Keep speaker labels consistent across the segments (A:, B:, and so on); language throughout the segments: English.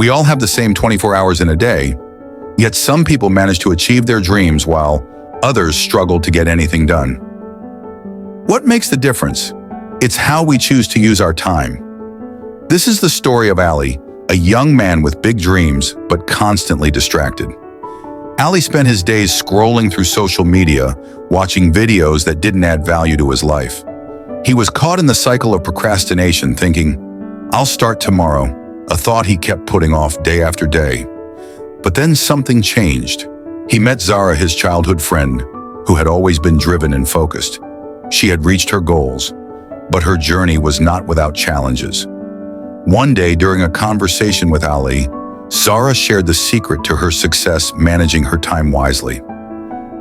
A: We all have the same 24 hours in a day, yet some people manage to achieve their dreams while others struggle to get anything done. What makes the difference? It's how we choose to use our time. This is the story of Ali, a young man with big dreams but constantly distracted. Ali spent his days scrolling through social media, watching videos that didn't add value to his life. He was caught in the cycle of procrastination, thinking, "I'll start tomorrow," a thought he kept putting off day after day. But then something changed. He met Zara, his childhood friend, who had always been driven and focused. She had reached her goals, but her journey was not without challenges. One day, during a conversation with Ali, Zara shared the secret to her success managing her time wisely.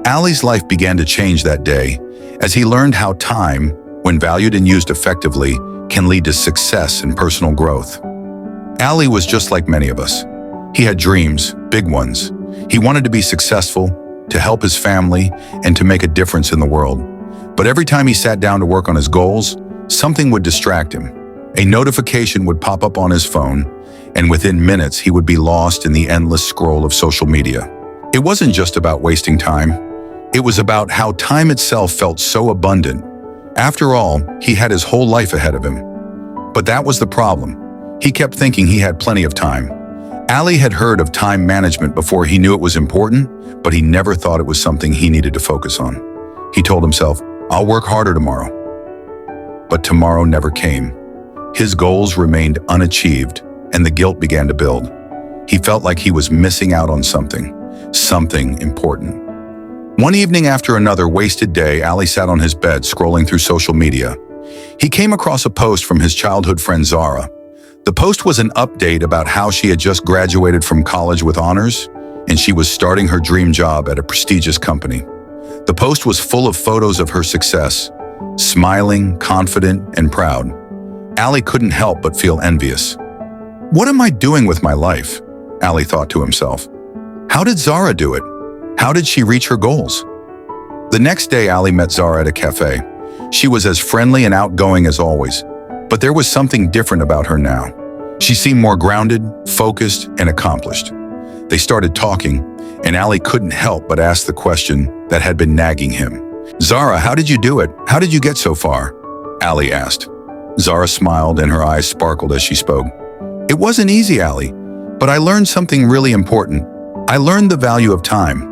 A: Ali's life began to change that day as he learned how time, when valued and used effectively, can lead to success and personal growth. Ali was just like many of us. He had dreams, big ones. He wanted to be successful, to help his family, and to make a difference in the world. But every time he sat down to work on his goals, something would distract him. A notification would pop up on his phone, and within minutes he would be lost in the endless scroll of social media. It wasn't just about wasting time. It was about how time itself felt so abundant. After all, he had his whole life ahead of him. But that was the problem. He kept thinking he had plenty of time. Ali had heard of time management before he knew it was important, but he never thought it was something he needed to focus on. He told himself, "I'll work harder tomorrow." But tomorrow never came. His goals remained unachieved, and the guilt began to build. He felt like he was missing out on something important. One evening after another wasted day, Ali sat on his bed scrolling through social media. He came across a post from his childhood friend Zara. The post was an update about how she had just graduated from college with honors, and she was starting her dream job at a prestigious company. The post was full of photos of her success, smiling, confident, and proud. Ali couldn't help but feel envious. "What am I doing with my life?" Ali thought to himself. "How did Zara do it? How did she reach her goals?" The next day, Ali met Zara at a cafe. She was as friendly and outgoing as always, but there was something different about her now. She seemed more grounded, focused, and accomplished. They started talking, and Ali couldn't help but ask the question that had been nagging him. "Zara, how did you do it? How did you get so far?" Ali asked. Zara smiled and her eyes sparkled as she spoke. "It wasn't easy, Ali, but I learned something really important. I learned the value of time."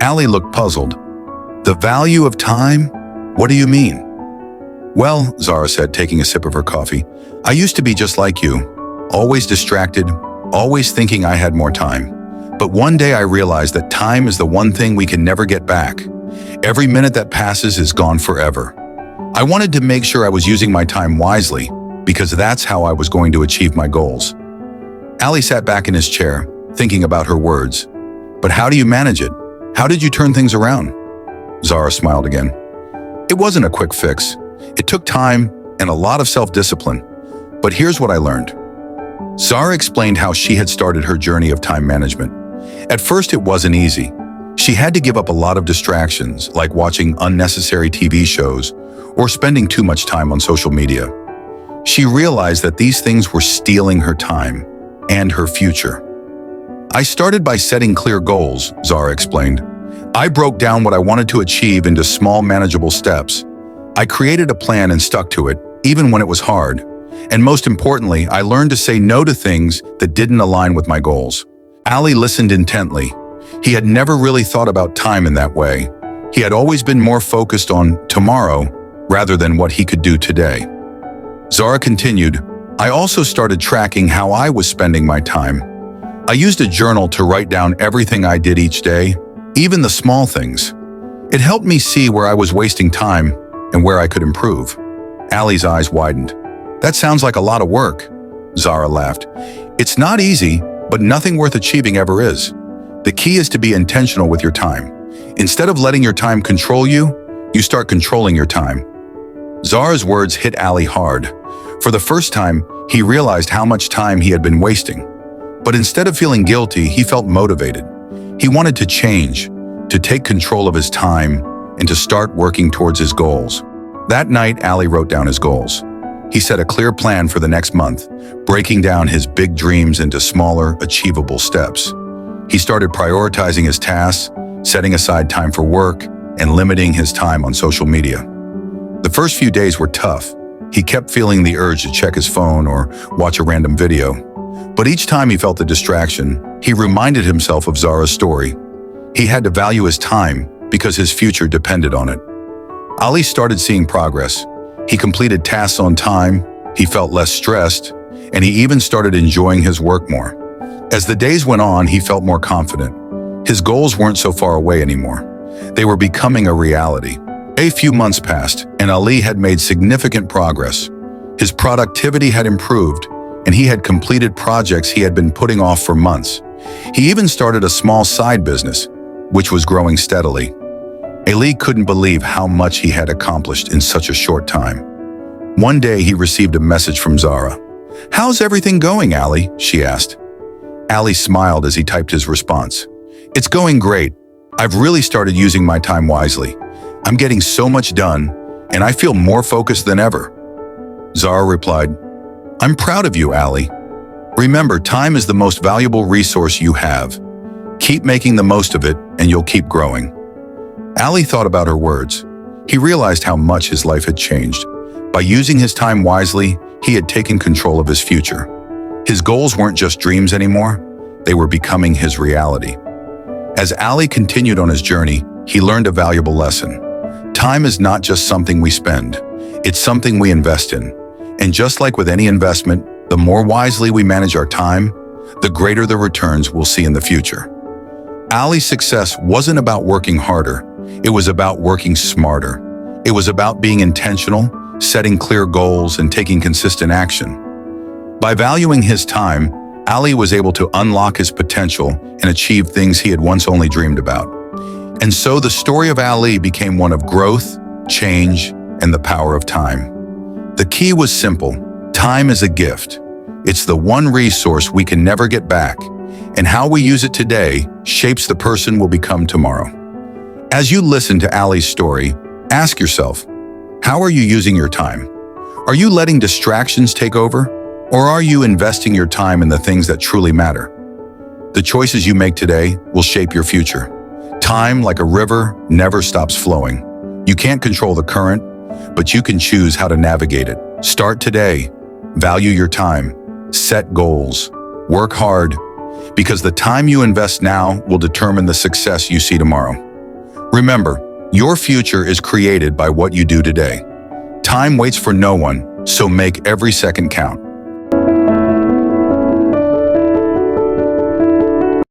A: Ali looked puzzled. "The value of time? What do you mean?" "Well," Zara said, taking a sip of her coffee, "I used to be just like you, always distracted, always thinking I had more time. But one day I realized that time is the one thing we can never get back. Every minute that passes is gone forever. I wanted to make sure I was using my time wisely, because that's how I was going to achieve my goals." Ali sat back in his chair, thinking about her words. "But how do you manage it? How did you turn things around?" Zara smiled again. "It wasn't a quick fix. It took time and a lot of self-discipline. But here's what I learned." Zara explained how she had started her journey of time management. At first, it wasn't easy. She had to give up a lot of distractions, like watching unnecessary TV shows or spending too much time on social media. She realized that these things were stealing her time and her future. "I started by setting clear goals," Zara explained. "I broke down what I wanted to achieve into small, manageable steps. I created a plan and stuck to it, even when it was hard. And most importantly, I learned to say no to things that didn't align with my goals." Ali listened intently. He had never really thought about time in that way. He had always been more focused on tomorrow rather than what he could do today. Zara continued, "I also started tracking how I was spending my time. I used a journal to write down everything I did each day, even the small things. It helped me see where I was wasting time and where I could improve." Ali's eyes widened. "That sounds like a lot of work." Zara laughed. "It's not easy, but nothing worth achieving ever is. The key is to be intentional with your time. Instead of letting your time control you, you start controlling your time." Zara's words hit Ali hard. For the first time, he realized how much time he had been wasting. But instead of feeling guilty, he felt motivated. He wanted to change, to take control of his time, and to start working towards his goals. That night, Ali wrote down his goals. he set a clear plan for the next month, breaking down his big dreams into smaller, achievable steps. He started prioritizing his tasks, setting aside time for work, and limiting his time on social media. The first few days were tough. He kept feeling the urge to check his phone or watch a random video. But each time he felt the distraction, he reminded himself of Zara's story. He had to value his time because his future depended on it. Ali started seeing progress. He completed tasks on time, he felt less stressed, and he even started enjoying his work more. As the days went on, he felt more confident. His goals weren't so far away anymore. They were becoming a reality. A few months passed, and Ali had made significant progress. His productivity had improved, and he had completed projects he had been putting off for months. He even started a small side business, which was growing steadily. Ali couldn't believe how much he had accomplished in such a short time. One day he received a message from Zara. "How's everything going, Ali?" she asked. Ali smiled as he typed his response. "It's going great. I've really started using my time wisely. I'm getting so much done, and I feel more focused than ever." Zara replied, "I'm proud of you, Ali. Remember, time is the most valuable resource you have. Keep making the most of it, and you'll keep growing." Ali thought about her words. He realized how much his life had changed. By using his time wisely, he had taken control of his future. His goals weren't just dreams anymore, they were becoming his reality. As Ali continued on his journey, he learned a valuable lesson. Time is not just something we spend, it's something we invest in. And just like with any investment, the more wisely we manage our time, the greater the returns we'll see in the future. Ali's success wasn't about working harder, it was about working smarter. It was about being intentional, setting clear goals, and taking consistent action. By valuing his time, Ali was able to unlock his potential and achieve things he had once only dreamed about. And so the story of Ali became one of growth, change, and the power of time. The key was simple. Time is a gift. It's the one resource we can never get back, and how we use it today shapes the person we'll become tomorrow. As you listen to Ali's story, ask yourself, how are you using your time? Are you letting distractions take over? Or are you investing your time in the things that truly matter? The choices you make today will shape your future. Time, like a river, never stops flowing. You can't control the current, but you can choose how to navigate it. Start today. Value your time. Set goals. Work hard, because the time you invest now will determine the success you see tomorrow. Remember, your future is created by what you do today. Time waits for no one, so make every second count.